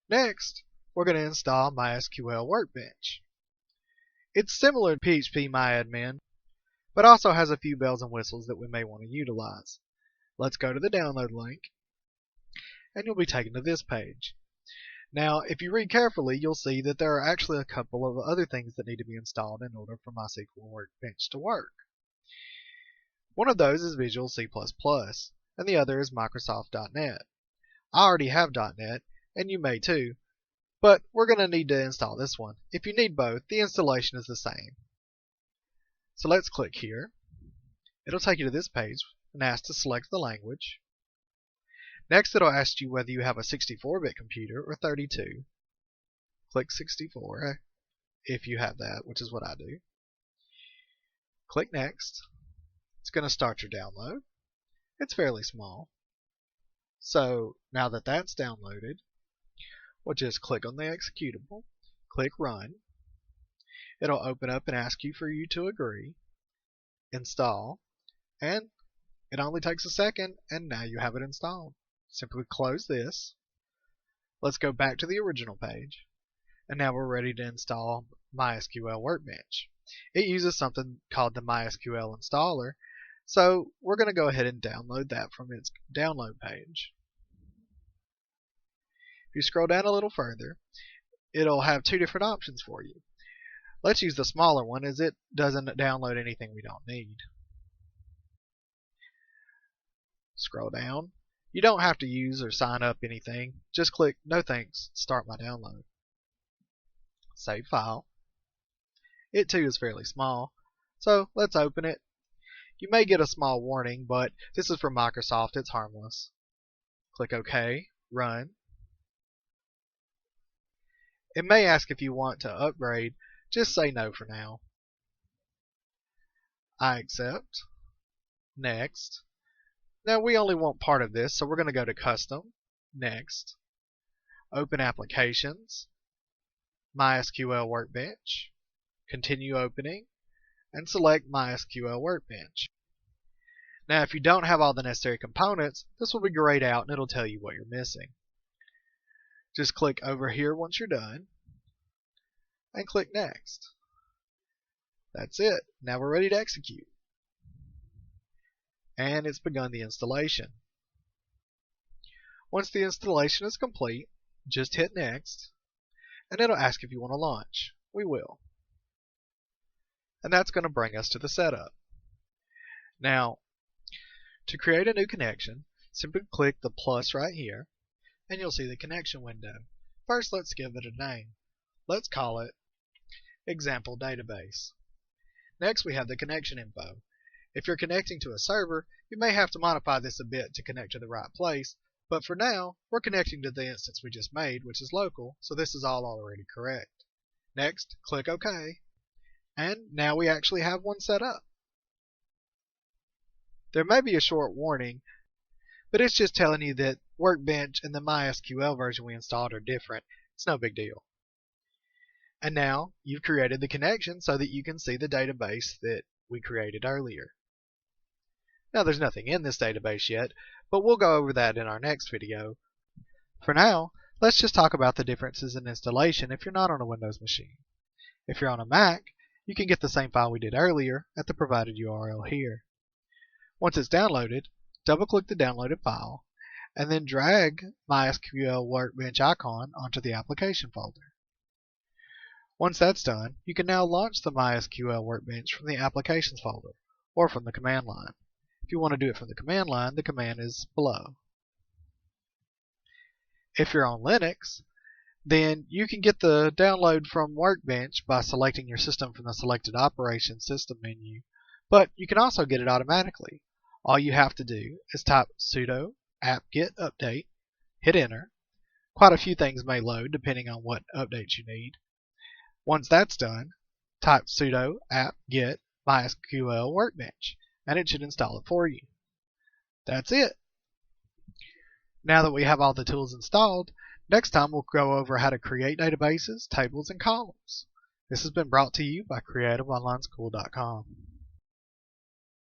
Next, we're going to install MySQL Workbench. It's similar to PHP-MyAdmin, but also has a few bells and whistles that we may want to utilize. Let's go to the download link, and you'll be taken to this page. Now, if you read carefully, you'll see that there are actually a couple of other things that need to be installed in order for MySQL Workbench to work. One of those is Visual C++, and the other is Microsoft.NET. I already have .NET, and you may too, but we're going to need to install this one. If you need both, the installation is the same. So let's click here. It'll take you to this page and ask to select the language. Next, it'll ask you whether you have a 64-bit computer or 32. Click 64 if you have that, which is what I do. Click Next. It's going to start your download. It's fairly small. So now that that's downloaded, we'll just click on the executable, click Run. It'll open up and ask you for you to agree, install, and it only takes a second, and now you have it installed. Simply close this. Let's go back to the original page, and now we're ready to install MySQL Workbench. It uses something called the MySQL installer, so we're going to go ahead and download that from its download page. If you scroll down a little further, it'll have two different options for you. Let's use the smaller one, as it doesn't download anything we don't need. Scroll down. You don't have to use or sign up anything. Just click No Thanks, Start My Download. Save file. It too is fairly small, so let's open it. You may get a small warning, but this is from Microsoft, it's harmless. Click OK, Run. It may ask if you want to upgrade. Just say no for now. I accept. Next. Now we only want part of this, so we're going to go to Custom, Next, Open Applications, MySQL Workbench, Continue Opening, and select MySQL Workbench. Now if you don't have all the necessary components, this will be grayed out and it'll tell you what you're missing. Just click over here once you're done, and click Next. That's it. Now we're ready to execute. And it's begun the installation. Once the installation is complete, just hit Next, and it'll ask if you want to launch. We will. And that's going to bring us to the setup. Now, to create a new connection, simply click the plus right here, and you'll see the connection window. First, let's give it a name. Let's call it Example Database. Next, we have the connection info. If you're connecting to a server, you may have to modify this a bit to connect to the right place, but for now, we're connecting to the instance we just made, which is local, so this is all already correct. Next, click OK, and now we actually have one set up. There may be a short warning, but it's just telling you that Workbench and the MySQL version we installed are different. It's no big deal. And now you've created the connection so that you can see the database that we created earlier. Now there's nothing in this database yet, but we'll go over that in our next video. For now, let's just talk about the differences in installation if you're not on a Windows machine. If you're on a Mac, you can get the same file we did earlier at the provided URL here. Once it's downloaded, double-click the downloaded file, and then drag MySQL Workbench icon onto the application folder. Once that's done, you can now launch the MySQL Workbench from the Applications folder, or from the command line. If you want to do it from the command line, the command is below. If you're on Linux, then you can get the download from Workbench by selecting your system from the Selected Operations System menu, but you can also get it automatically. All you have to do is type sudo apt-get update, hit enter. Quite a few things may load depending on what updates you need. Once that's done, type sudo apt-get MySQL Workbench, and it should install it for you. That's it. Now that we have all the tools installed, next time we'll go over how to create databases, tables, and columns. This has been brought to you by CreativeOnlineSchool.com.